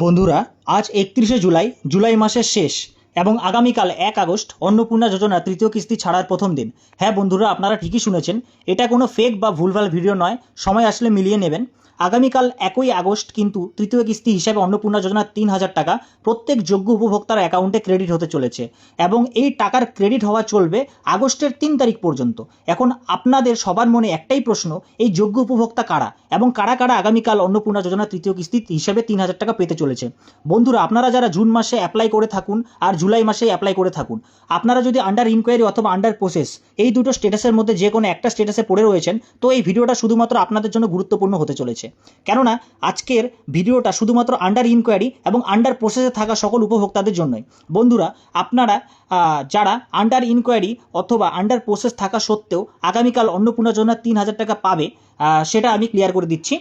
বন্ধুরা, আজ ৩১শে জুলাই, জুলাই মাসের শেষ এবং আগামীকাল ১ আগস্ট অন্নপূর্ণা যোজনা তৃতীয় কিস্তি ছাড়ার প্রথম দিন। হ্যাঁ বন্ধুরা, আপনারা ঠিকই শুনেছেন, এটা কোনো ফেক বা ভুলভাল ভিডিও নয়, সময় আসলে মিলিয়ে নেবেন। আগামীকাল ১ই আগস্ট কিন্তু তৃতীয় কিস্তি হিসাবে অন্নপূর্ণা যোজনার ৩,০০০ টাকা প্রত্যেক যোগ্য উপভোক্তার অ্যাকাউন্টে ক্রেডিট হতে চলেছে এবং এই টাকার ক্রেডিট হওয়া চলবে আগস্টের ৩ তারিখ পর্যন্ত। এখন আপনাদের সবার মনে একটাই প্রশ্ন, এই যোগ্য উপভোক্তা কারা এবং কারা কারা আগামীকাল অন্নপূর্ণা যোজনা তৃতীয় কিস্তি হিসাবে ৩,০০০ টাকা পেতে চলেছে। বন্ধুরা, আপনারা যারা জুন মাসে অ্যাপ্লাই করে থাকুন আর জুলাই মাসে অ্যাপ্লাই করে থাকুন, আপনারা যদি আন্ডার ইনকোয়ারি অথবা আন্ডার প্রসেস এই দুটো স্ট্যাটাসের মধ্যে যে কোনো একটা স্ট্যাটাসে পড়ে রয়েছেন, তো এই ভিডিওটা শুধুমাত্র আপনাদের জন্য গুরুত্বপূর্ণ হতে চলেছে। কেননা আজকের ভিডিওটা শুধুমাত্র আন্ডার ইনকোয়ারি এবং আন্ডার প্রসেসে থাকা সকল উপভোক্তাদের জন্যই। বন্ধুরা, আপনারা যারা আন্ডার ইনকোয়ারি অথবা আন্ডার প্রসেস থাকা সত্ত্বেও আগামীকাল অন্নপূর্ণা যোজনার ৩,০০০ টাকা পাবে, সেটা আমি ক্লিয়ার করে দিচ্ছি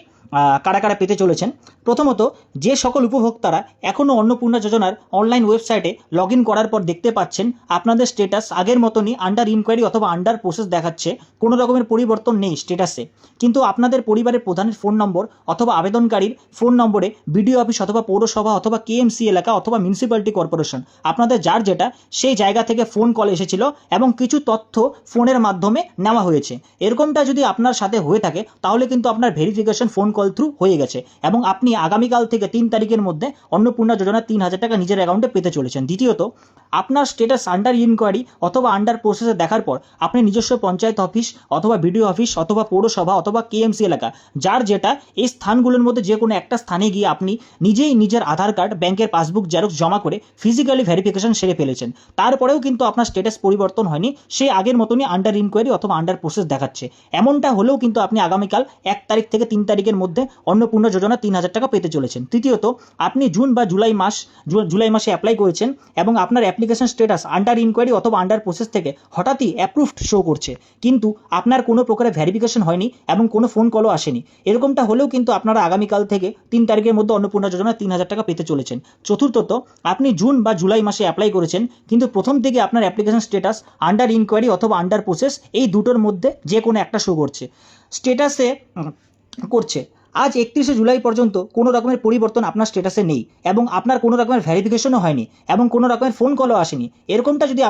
কারা কারা পেতে চলেছেন। প্রথমত, যে সকল উপভোক্তারা এখনও অন্নপূর্ণা যোজনার অনলাইন ওয়েবসাইটে লগ ইন করার পর দেখতে পাচ্ছেন আপনাদের স্ট্যাটাস আগের মতনই আন্ডার ইনকোয়ারি অথবা আন্ডার প্রসেস দেখাচ্ছে, কোনো রকমের পরিবর্তন নেই স্ট্যাটাসে, কিন্তু আপনাদের পরিবারের প্রধানের ফোন নম্বর অথবা আবেদনকারীর ফোন নম্বরে বিডিও অফিস অথবা পৌরসভা অথবা কেএমসি এলাকা অথবা মিউনিসিপ্যালিটি কর্পোরেশন, আপনাদের যার যেটা সেই জায়গা থেকে ফোন কল এসেছিল এবং কিছু তথ্য ফোনের মাধ্যমে নেওয়া হয়েছে। এরকমটা যদি আপনার সাথে হয়ে থাকে তাহলে কিন্তু আপনার ভেরিফিকেশন ফোন কল থ্রু হয়ে গেছে এবং আপনি আগামীকাল থেকে ৩ তারিখের মধ্যে অন্নপূর্ণা যোজনার ৩,০০০ টাকা নিজের অ্যাকাউন্টে পেতে চলেছেন। দ্বিতীয়ত, আপনার স্ট্যাটাস আন্ডার ইনকোয়ারি অথবা আন্ডার প্রসেসে দেখার পর আপনি নিজস্ব পঞ্চায়েত অফিস অথবা বিডিও অফিস অথবা পৌরসভা অথবা কেএমসি এলাকা যার যেটা এই স্থানগুলোর মধ্যে যে কোনো একটা স্থানে গিয়ে আপনি নিজেই নিজের আধার কার্ড, ব্যাংকের পাসবুক জেরক্স জমা করে ফিজিক্যালি ভেরিফিকেশন সেরে ফেলেছেন। তারপরেও কিন্তু আপনার স্ট্যাটাস পরিবর্তন হয়নি, সেই আগের মতনই আন্ডার ইনকোয়ারি অথবা আন্ডার প্রসেস দেখাচ্ছে। এমনটা হলেও কিন্তু আপনি আগামীকাল ১ তারিখ থেকে ৩ তারিখের মধ্যে অন্নপূর্ণা যোজনা ৩,০০০ টাকা পেতে চলেছেন। তৃতীয়ত, আপনি জুন বা জুলাই মাসে অ্যাপ্লাই করেছেন এবং আপনার অ্যাপ্লিকেশন স্ট্যাটাস আন্ডার ইনকোয়ারি অথবা আন্ডার প্রসেস থেকে হঠাৎই অ্যাপ্রুভড শো করছে, কিন্তু আপনার কোনো প্রকারের ভেরিফিকেশন হয়নি এবং কোনো ফোন কলও আসেনি। এরকমটা হলেও কিন্তু আপনারা আগামীকাল থেকে ৩ তারিখের মধ্যে অন্নপূর্ণা যোজনা ৩,০০০ টাকা পেতে চলেছেন। চতুর্থত, আপনি জুন বা জুলাই মাসে অ্যাপ্লাই করেছেন কিন্তু প্রথম থেকে আপনার অ্যাপ্লিকেশন স্ট্যাটাস আন্ডার ইনকোয়ারি অথবা আন্ডার প্রসেস এই দুটোর মধ্যে যে কোনো একটা শো করছে, স্ট্যাটাসে করছে। আজ ৩১শে জুলাই পর্যন্ত কোনো রকমের পরিবর্তন আপনার স্ট্যাটাসে নেই এবং আপনার কোনো রকমের ভেরিফিকেশনও হয়নি এবং কোনো রকমের ফোন কলও আসেনি। এরকমটা যদি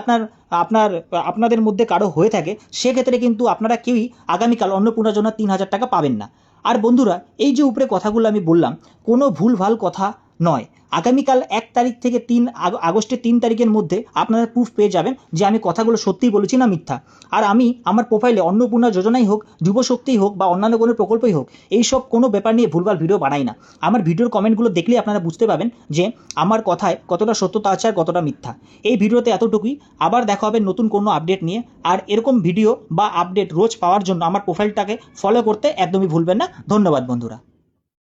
আপনাদের মধ্যে কারো হয়ে থাকে, সেক্ষেত্রে কিন্তু আপনারা কেউই আগামীকাল অন্নপূর্ণা যোজনা ৩,০০০ টাকা পাবেন না। আর বন্ধুরা, এই যে উপরে কথাগুলো আমি বললাম, কোনো ভুলভাল কথা নয়। আগামীকাল ১ তারিখ থেকে আগস্টের ৩ তারিখের মধ্যে আপনারা প্রুফ পেয়ে যাবেন যে আমি কথাগুলো সত্যিই বলেছি না মিথ্যা। আর আমি আমার প্রোফাইলে অন্নপূর্ণা যোজনাই হোক, যুবশক্তিই হোক বা অন্যান্য কোনো প্রকল্পই হোক, এইসব কোনো ব্যাপার নিয়ে ভুলভাল ভিডিও বানাই না। আমার ভিডিওর কমেন্টগুলো দেখলেই আপনারা বুঝতে পাবেন যে আমার কথায় কতটা সত্যতা আছে আর কতটা মিথ্যা। এই ভিডিওতে এতটুকুই। আবার দেখা হবে নতুন কোনো আপডেট নিয়ে। আর এরকম ভিডিও বা আপডেট রোজ পাওয়ার জন্য আমার প্রোফাইলটাকে ফলো করতে একদমই ভুলবেন না। ধন্যবাদ বন্ধুরা।